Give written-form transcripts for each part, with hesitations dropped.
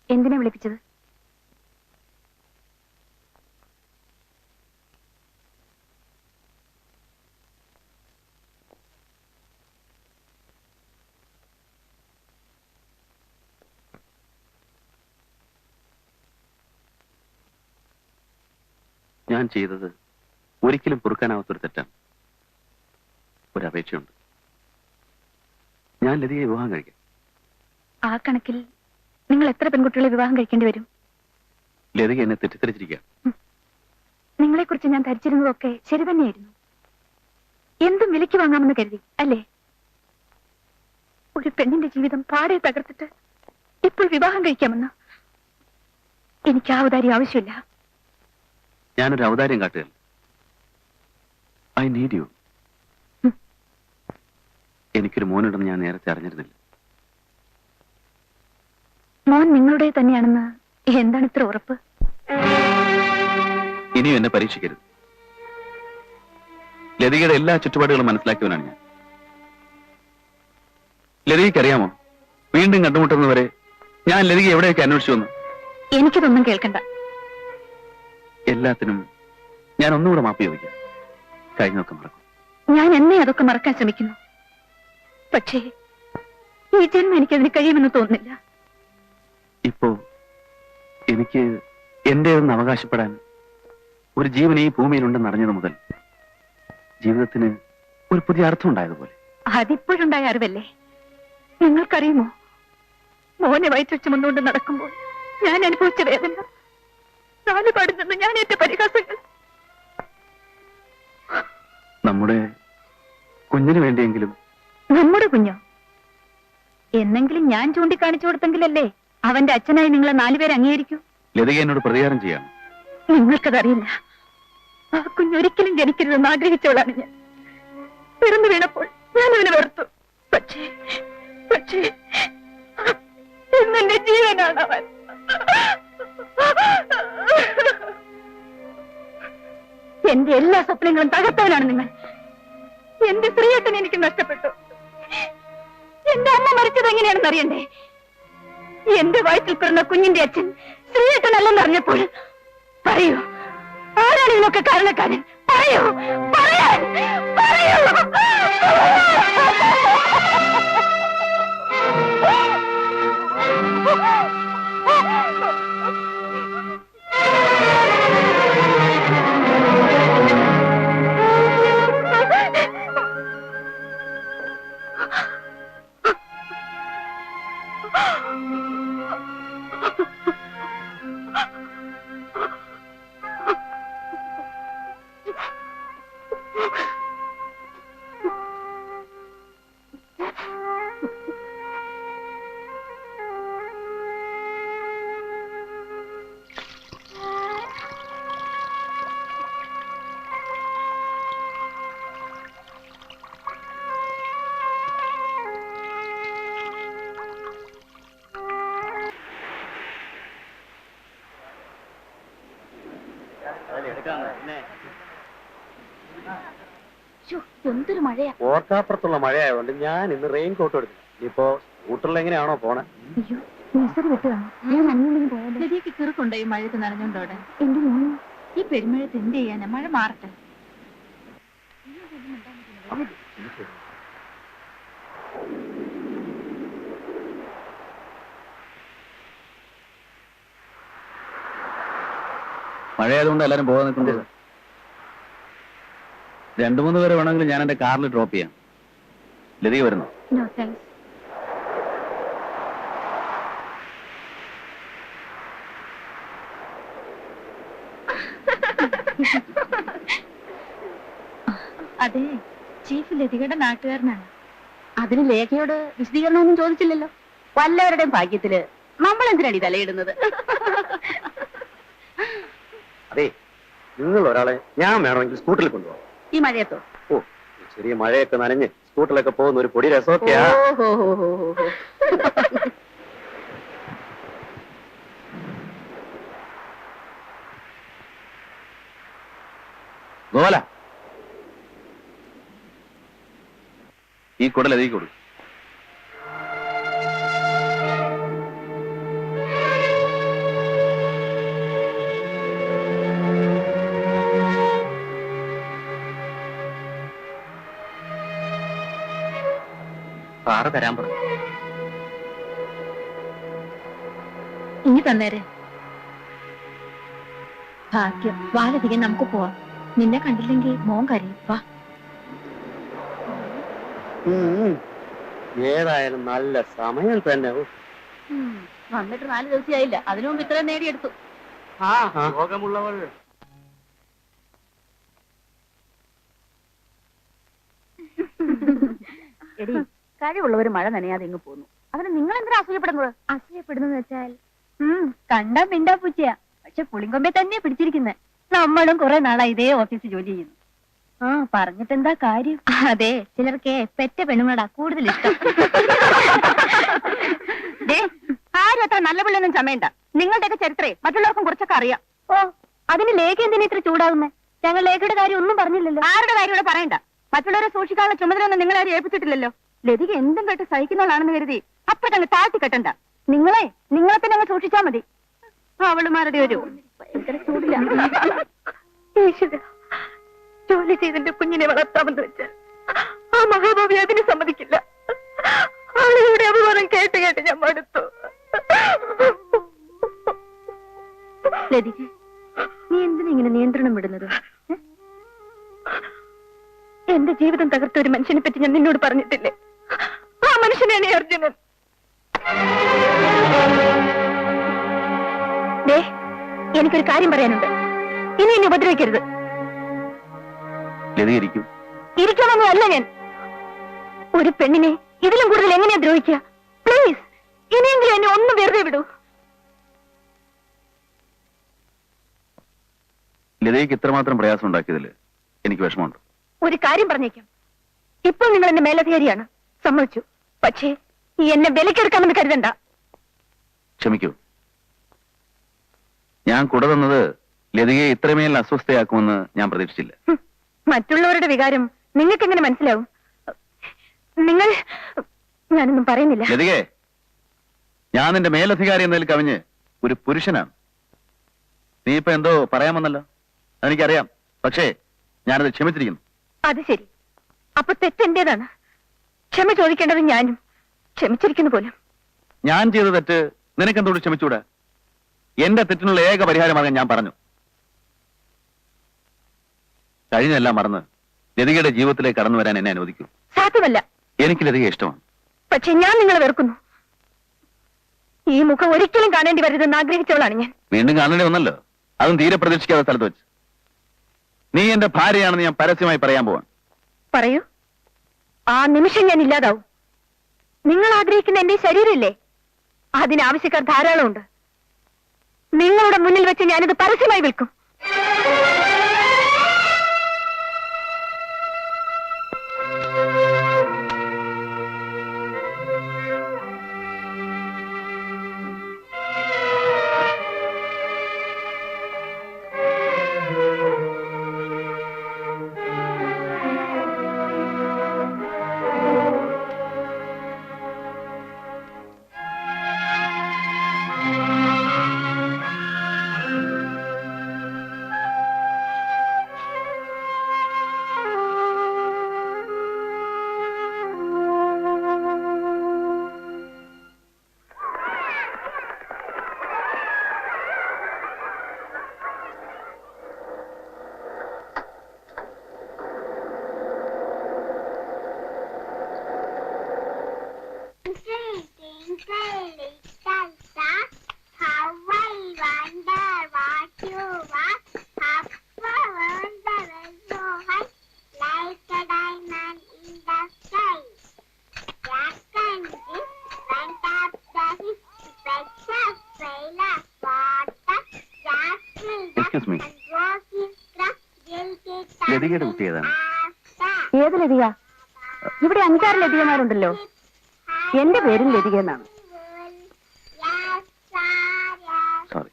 എന്തിനാ വിളിപ്പിച്ചത്? ഞാൻ ചെയ്തത് ഒരിക്കലും പൊറുക്കാനാവാത്തൊരു തെറ്റാണ്. ഒരപേക്ഷയുണ്ട്. ഞാൻ ലതിയെ വിവാഹം കഴിക്കാം. ആ കണക്കിൽ നിങ്ങൾ എത്ര പെൺകുട്ടികളെ വിവാഹം കഴിക്കേണ്ടി വരും? ലതിക എന്നെ തെറ്റിദ്ധരിച്ചിരിക്കുക. നിങ്ങളെക്കുറിച്ച് ഞാൻ ധരിച്ചിരുന്നതൊക്കെ ശരി തന്നെയായിരുന്നു. എന്തും വിലയ്ക്ക് വാങ്ങാമെന്ന് കരുതി അല്ലേ? ഒരു പെണ്ണിന്റെ ജീവിതം പാടെ തകർത്തിട്ട് ഇപ്പോൾ വിവാഹം കഴിക്കാമെന്ന്. എനിക്ക് ആ ഔദാര്യം ആവശ്യമില്ല. ഞാനൊരു ഔദാര്യം കാട്ടുകയല്ല. I need you. എനിക്കൊരു മോനുണ്ടെന്ന് ഞാൻ നേരത്തെ അറിഞ്ഞിരുന്നില്ല. മോൻ നിങ്ങളുടെ തന്നെയാണെന്ന് എന്താണ് ഇത്ര ഉറപ്പ്? ഇനിയും എന്നെ പരീക്ഷിക്കരുത്. ലതികയുടെ എല്ലാ ചുറ്റുപാടുകളും മനസ്സിലാക്കിയവനാണ് ഞാൻ. ലതികയ്ക്കറിയാമോ, വീണ്ടും കണ്ടുമുട്ടുന്നവരെ ഞാൻ ലതിക എവിടെയൊക്കെ അന്വേഷിച്ചു വന്നു? എനിക്കിതൊന്നും കേൾക്കണ്ട. എല്ലാത്തിനും ഞാൻ ഒന്നുകൂടെ മാപ്പ് ചോദിക്കാം. കഴിഞ്ഞൊക്കെ മറക്കും. ഞാൻ എന്നെ അതൊക്കെ മറക്കാൻ ശ്രമിക്കുന്നു. പക്ഷേ ഈ ജന്മം എനിക്കതിന് കഴിയുമെന്ന് തോന്നുന്നില്ല. ഇപ്പോ എനിക്ക് എന്റേതെന്ന് അവകാശപ്പെടാൻ ഒരു ജീവൻ ഈ ഭൂമിയിലുണ്ടെന്ന് അറിഞ്ഞത് മുതൽ ജീവിതത്തിന് ഒരു പുതിയ അർത്ഥം ഉണ്ടായതുപോലെ. അതിപ്പോഴുണ്ടായ അറിവല്ലേ? നിങ്ങൾക്കറിയുമോ, മോനെ വയറ്റിൽ ചുമന്നുകൊണ്ട് നടക്കുമ്പോൾ ഞാൻ അനുഭവിച്ച വേദന, നാലുപാടിൽ നിന്ന് ഞാൻ ഏറ്റ പരിഹാസങ്ങൾ. നമ്മുടെ കുഞ്ഞിന് വേണ്ടിയെങ്കിലും. നമ്മുടെ കുഞ്ഞോ? എന്നെങ്കിലും ഞാൻ ചൂണ്ടിക്കാണിച്ചു കൊടുത്തെങ്കിലല്ലേ അവന്റെ അച്ഛനായി നിങ്ങളെ 4 പേര് അംഗീകരിക്കൂ. ലതിക എന്നോട് പ്രതികാരം ചെയ്യാണ്. നിങ്ങൾക്കതറിയില്ല. ആ കുഞ്ഞൊരിക്കലും ജനിക്കരുതെന്ന് ആഗ്രഹിച്ചവളാണ് ഞാൻ. പിറന്നു വീണപ്പോൾ ഞാൻ അവനെ വെറുത്തു. പക്ഷേ ഇന്നെന്റെ ജീവനാണ് അവൻ. എന്റെ എല്ലാ സ്വപ്നങ്ങളും തകർത്തവനാണ് നിങ്ങൾ. എന്റെ സ്ത്രീയട്ടൻ എനിക്ക് നഷ്ടപ്പെട്ടു. എന്റെ അമ്മ മരിച്ചത് എങ്ങനെയാണെന്ന് അറിയണ്ടേ? എന്റെ വയറ്റിൽ പിറന്ന കുഞ്ഞിന്റെ അച്ഛൻ സ്ത്രീയട്ടനല്ലെന്ന് അറിഞ്ഞപ്പോൾ പറയൂ, ആരാണ് ഇതിനൊക്കെ കാരണക്കാരൻ? പറയൂ, പറയാൻ പറയൂ. എന്തൊരു മഴയാ! ഓർക്കാപ്പുറത്തുള്ള മഴയായതുകൊണ്ട് ഞാൻ ഇന്ന് റെയിൻ കോട്ട് എടുത്തു. ഇനിയിപ്പോ സ്കൂട്ടറിൽ എങ്ങനെയാണോ പോണേ? കിറുക്കുണ്ടോ ഈ മഴയത്ത് നനഞ്ഞോണ്ടോടെ? എന്റെ മോനെ, ഈ പെരുമഴത്ത് എന്ത് ചെയ്യാനാ? മഴ മാറട്ടെ. മഴയായതുകൊണ്ട് എല്ലാരും പോകാൻ നിൽക്കുന്നത്. 2-3 പേരെ വേണമെങ്കിൽ ഞാൻ എന്റെ കാറിൽ ഡ്രോപ്പ് ചെയ്യാം. ലതിക വരുന്നു? No thanks. അതെ, ചീഫ് ലതികയുടെ നാട്ടുകാരനാണ്. അതിന് ലേഖയോട് വിശദീകരണമൊന്നും ചോദിച്ചില്ലല്ലോ. വല്ലവരുടെയും ഭാഗ്യത്തില് നമ്മൾ എന്തിനാണ് തലയിടുന്നത്? അതെ, നിങ്ങൾ ഒരാളെ ഞാൻ വേണമെങ്കിൽ സ്കൂട്ടറിൽ കൊണ്ടുപോകാം. ഈ മഴയത്തോ? ഓ, ചെറിയ മഴയൊക്കെ നനഞ്ഞ് സ്കൂട്ടറിലൊക്കെ പോകുന്ന ഒരു പൊടി രസമൊക്കെയാ. ഗോല, ഈ കുടൽ എഴുതി കൊടുക്കും. സാറ് തരാൻ പറഞ്ഞു. ഇനി തന്നേരെ. ഭാഗ്യം, വാലധികം നമുക്ക് പോവാം. നിന്നെ കണ്ടില്ലെങ്കിൽ മോൻ കരയും. വാ. ഏതായാലും നല്ല സമയം തന്നെ. വന്നിട്ട് 4 ദിവസമായില്ല, അതിനു മുമ്പ് ഇത്രയും നേടിയെടുത്തു. രോഗമുള്ളവൾ എടി, കഴിവുള്ളവര് മഴ നനയാതെ ഇങ്ങ് പോന്നു. അതിന് നിങ്ങൾ എന്തിനാ അസൂയപ്പെടുന്നത്? അസൂയപ്പെടുന്നെന്ന് വെച്ചാൽ കണ്ടാ മിണ്ടാ പൂച്ചയാ, പക്ഷെ പുളിങ്കൊമ്പെ തന്നെ പിടിച്ചിരിക്കുന്നത്. നമ്മളും കുറെ നാളായി ഇതേ ഓഫീസിൽ ജോലി ചെയ്യുന്നു. ആ, പറഞ്ഞിട്ടെന്താ കാര്യം? അതെ, ചിലർക്ക് പെറ്റ പെണ്ണുങ്ങളാ കൂടുതൽ ഇഷ്ടം. ആരും അത്ര നല്ല പിള്ളൊന്നും ചമയണ്ട. നിങ്ങളുടെയൊക്കെ ചരിത്രേ മറ്റുള്ളവർക്കും കുറച്ചൊക്കെ അറിയാം. ഓ, അതിന് ലേഖ എന്തിനാ ഇത്ര ചൂടാകുന്നേ? ഞങ്ങൾ ലേഖയുടെ കാര്യം ഒന്നും പറഞ്ഞില്ലല്ലോ. ആരുടെ കാര്യം ഇവിടെ പറയണ്ട. മറ്റുള്ളവരെ സൂക്ഷിക്കാനുള്ള ചുമതലയൊന്നും നിങ്ങളാരും ഏൽപ്പിച്ചിട്ടില്ലല്ലോ. ലതിക എന്തും കേട്ട് സഹിക്കുന്നവളാണെന്ന് കരുതി അപ്പൊ തന്നെ താഴ്ത്തി കെട്ടണ്ട. നിങ്ങളെ തന്നെ അങ്ങ് സൂക്ഷിച്ചാ മതി. അവളുമാരുടെ ഒരു ഭയങ്കര ചൂടില്ല. ജോലി ചെയ്തിന്റെ കുഞ്ഞിനെ വളർത്താമെന്ന് വെച്ചാൽ ആ മഹാഭാവി അതിന് സമ്മതിക്കില്ല. ആളുകളുടെ അപമാനം കേട്ട് കേട്ട് ഞാൻ മടുത്തു. ലതിക, നീ എന്തിനാ ഇങ്ങനെ നിയന്ത്രണം വിടുന്നത്? എന്റെ ജീവിതം തകർത്ത ഒരു മനുഷ്യനെ പറ്റി ഞാൻ നിന്നോട് പറഞ്ഞിട്ടില്ലേ? ആ മനുഷ്യനാണ് അർജുനൻ. എനിക്കൊരു കാര്യം പറയാനുണ്ട്. ഇനി എന്നെ ഉപദ്രവിക്കരുത്. ഇരിക്കണമെന്നും അല്ല ഞാൻ. ഒരു പെണ്ണിനെ ഇതിലും കൂടുതൽ എങ്ങനെയാ ദ്രോഹിക്കുക? പ്ലീസ്, ഇനിയെങ്കിലും എന്നെ ഒന്ന് വെറുതെ വിടൂ. ലതയ്ക്ക് ഇത്രമാത്രം പ്രയാസം ഉണ്ടാക്കിയതില് എനിക്ക് വിഷമമുണ്ട്. ഒരു കാര്യം പറഞ്ഞേക്കാം, ഇപ്പോൾ നിങ്ങൾ എന്റെ മേലധികാരിയാണ്, സമ്മതിച്ചു. പക്ഷേ ഈ എന്നെ വിലക്കെടുക്കാമെന്ന് കരുതണ്ട. ക്ഷമിക്കൂ, ഞാൻ കുട തന്നത് ലതികയെ ഇത്രമേൽ അസ്വസ്ഥയാക്കുമെന്ന് ഞാൻ പ്രതീക്ഷിച്ചില്ല. മറ്റുള്ളവരുടെ വികാരം നിങ്ങൾക്ക് എങ്ങനെ മനസ്സിലാവും? ഞാനൊന്നും പറയുന്നില്ല. ലതികേ, ഞാൻ നിന്റെ മേലധികാരി എന്നതിൽ കവിഞ്ഞ് ഒരു പുരുഷനാണ്. നീ ഇപ്പൊ എന്തോ പറയാമെന്നല്ലോ, അതെനിക്കറിയാം. പക്ഷേ ഞാനത് ക്ഷമിച്ചിരിക്കുന്നു. അത് ശരി, അപ്പൊ തെറ്റെന്റേതാണ്. ക്ഷമ ചോദിക്കേണ്ടത് ഞാനും. ക്ഷമിച്ചിരിക്കുന്നു പോലും. ഞാൻ ചെയ്ത തെറ്റ് നിനക്കെന്തോട് ക്ഷമിച്ചൂടാ? എന്റെ തെറ്റിനുള്ള ഏക പരിഹാരമാകാൻ ഞാൻ പറഞ്ഞു. കഴിഞ്ഞെല്ലാം മറന്ന് ലതികയുടെ ജീവിതത്തിലേക്ക് കടന്നു വരാൻ എന്നെ അനുവദിക്കൂ. സാധ്യമല്ല. എനിക്ക് ലതികയെ ഇഷ്ടമാണ്. പക്ഷെ ഞാൻ നിങ്ങളെ വെറുക്കുന്നു. ഈ മുഖം ഒരിക്കലും കാണേണ്ടി വരരുതെന്ന് ആഗ്രഹിച്ചവളാണ് ഞാൻ. വീണ്ടും കാണേണ്ടി വന്നല്ലോ, അതും തീരെ പ്രതീക്ഷിക്കാത്ത സ്ഥലത്ത് വെച്ച്. നീ എന്റെ ഭാര്യയാണെന്ന് ഞാൻ പരസ്യമായി പറയാൻ പോവാണ്. പറയൂ. ആ നിമിഷം ഞാൻ ഇല്ലാതാവും. നിങ്ങൾ ആഗ്രഹിക്കുന്ന എന്റെ ശരീരമില്ലേ, അതിനാവശ്യക്കാർ ധാരാളമുണ്ട്. നിങ്ങളുടെ മുന്നിൽ വെച്ച് ഞാനിത് പരസ്യമായി വിൽക്കും. എക്സ്ക്യൂസ് മീ, ലതികയുടെ കുട്ടി ഏതാണ്? ഏത് ലതിക? ഇവിടെ 5-6 ലതികമാരുണ്ടല്ലോ. എന്റെ പേരും ലതിക എന്നാണ്. Sorry.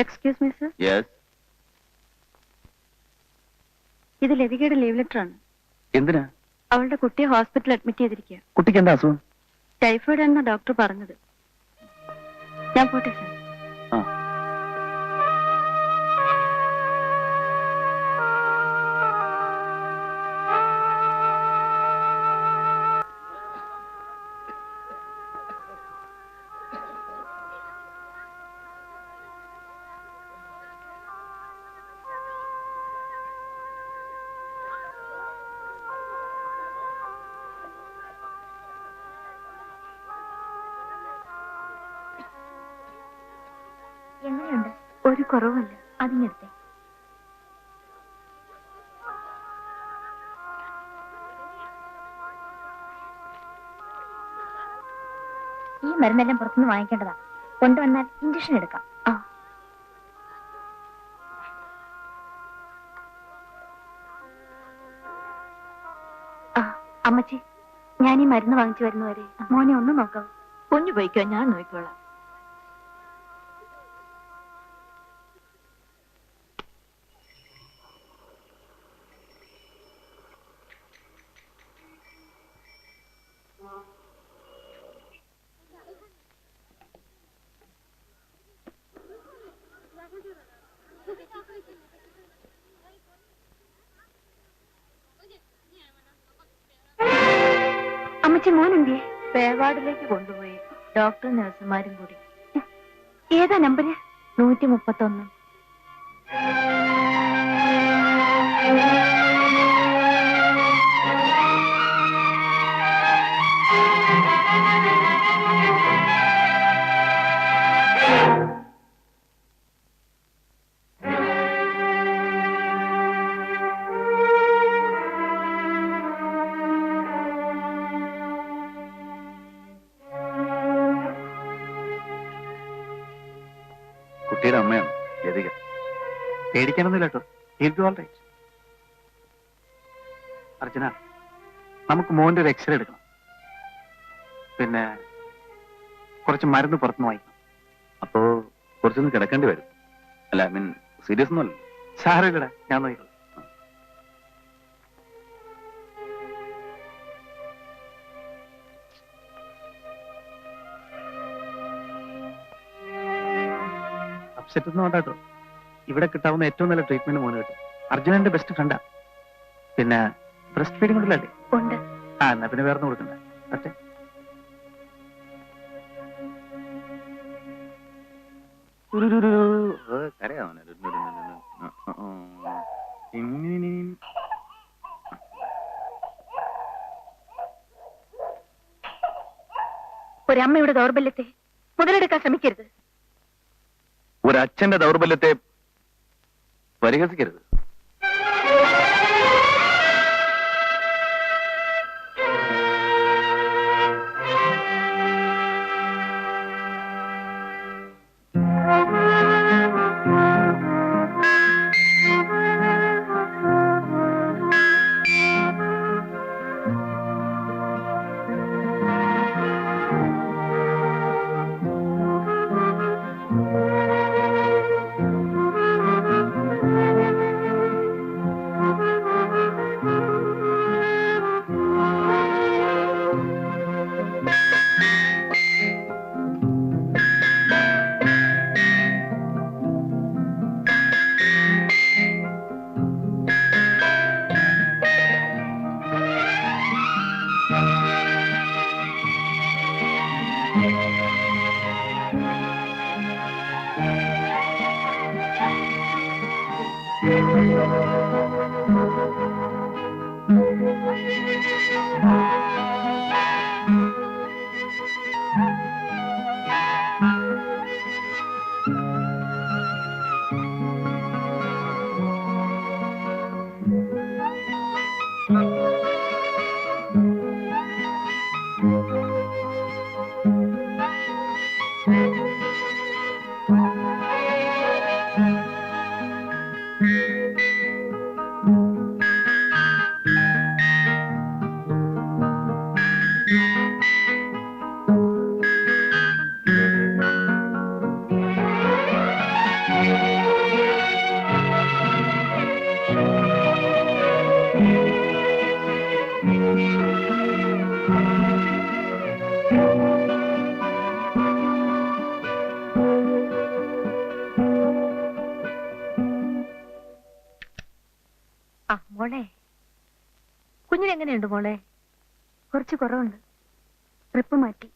Excuse me sir, yes. ഇത് ലതികയുടെ ലീവ് ലെറ്റർ ആണ്. എന്തിനാ? അവളുടെ കുട്ടിയെ ഹോസ്പിറ്റലിൽ അഡ്മിറ്റ് ചെയ്തിരിക്കുക. കുട്ടിക്ക് എന്താ അസുഖം? ടൈഫോയിഡ് എന്ന ഡോക്ടർ പറഞ്ഞത്. ഞാൻ പോട്ടെ സർ. ആ. എങ്ങനെയുണ്ട്? ഒരു കുറവുമില്ല. അതിങ്ങെടുത്തേ. ഈ മരുന്നെല്ലാം പുറത്തുനിന്ന് വാങ്ങിക്കേണ്ടതാ. കൊണ്ടുവന്നാൽ ഇഞ്ചക്ഷൻ എടുക്കാം. അമ്മച്ചി, ഞാൻ ഈ മരുന്ന് വാങ്ങിച്ചു വരുന്നവരെ മോനെ ഒന്ന് നോക്കാം. കുഞ്ഞു പോയിക്കോ, ഞാൻ നോക്കിക്കോളാം. അമ്മച്ചി, മോൻ എന്തിയെ? പേവാർഡിലേക്ക് കൊണ്ടുപോയി. ഡോക്ടറും നഴ്സുമാരും കൂടി. ഏതാ നമ്പര്? 131. കുട്ടിയുടെ അമ്മയാണ് ലതിക. പേടിക്കാനൊന്നുമില്ല കേട്ടോ. അർച്ചന, നമുക്ക് മോന്റെ ഒരു എക്സ്റേ എടുക്കണം. പിന്നെ കുറച്ച് മരുന്ന് പുറത്തുനിന്ന് വാങ്ങിക്കണം. അപ്പോ കുറച്ചൊന്ന് കിടക്കേണ്ടി വരും. അല്ല, ഐ മീൻ സീരിയസ് ഒന്നുമല്ല. സാരമില്ലടാ, ഞാൻ നോക്കിക്കോളാം. അപ്സെറ്റ് ഒന്നും വേണ്ട കേട്ടോ. ഇവിടെ കിട്ടാവുന്ന ഏറ്റവും നല്ല ട്രീറ്റ്മെന്റ് മോന് കിട്ടും. അർജുനന്റെ ബെസ്റ്റ് ഫ്രണ്ടാ. പിന്നെ ബ്രസ്റ്റ് ഫീഡിംഗ് ഉണ്ടല്ലേ? ഉണ്ട്. എന്നാ പിന്നെ വേറെ കൊടുക്കണ്ട. പറ്റേ ഒരമ്മയുടെ ദൗർബല്യത്തെ മുതലെടുക്കാൻ ശ്രമിക്കരുത്. ഒരച്ഛന്റെ ദൗർബല്യത്തെ പരിഹസിക്കരുത്. മോളെ, കുഞ്ഞിനെങ്ങനെയുണ്ട് മോളെ? കുറച്ച് കുറവുണ്ട്. ട്രിപ്പ് മാറ്റി.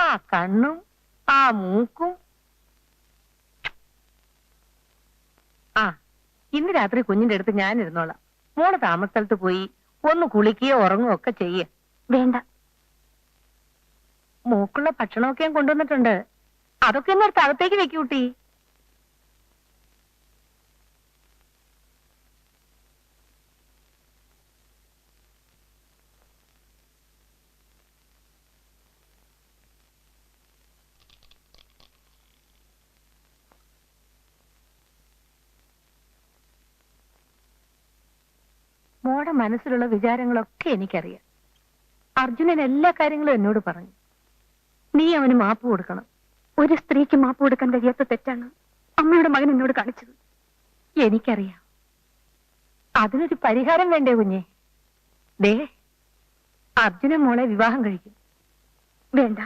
ആ കണ്ണും ആ മൂക്കും. ആ ഇന്ന് രാത്രി കുഞ്ഞിന്റെ അടുത്ത് ഞാൻ ഇരുന്നോളാം. മോള് താമസസ്ഥലത്ത് പോയി ഒന്ന് കുളിക്കുകയോ ഉറങ്ങുകയോ ഒക്കെ ചെയ്യ. വേണ്ട, മോക്കുള്ള ഭക്ഷണമൊക്കെ ഞാൻ കൊണ്ടുവന്നിട്ടുണ്ട്. അതൊക്കെ ഒന്ന് എടുത്ത് അകത്തേക്ക് വെക്കൂട്ടി. മോടെ മനസ്സിലുള്ള വിചാരങ്ങളൊക്കെ എനിക്കറിയാം. അർജുനൻ എല്ലാ കാര്യങ്ങളും എന്നോട് പറഞ്ഞു. നീ അവന് മാപ്പ് കൊടുക്കണം. ഒരു സ്ത്രീക്ക് മാപ്പ് കൊടുക്കാൻ കഴിയാത്ത തെറ്റാണ് അമ്മയുടെ മകൻ എന്നോട് കാണിച്ചത്. എനിക്കറിയാം. അതിനൊരു പരിഹാരം വേണ്ടേ കുഞ്ഞെ? ദേ, അർജുനൻ മോളെ വിവാഹം കഴിക്കും. വേണ്ട,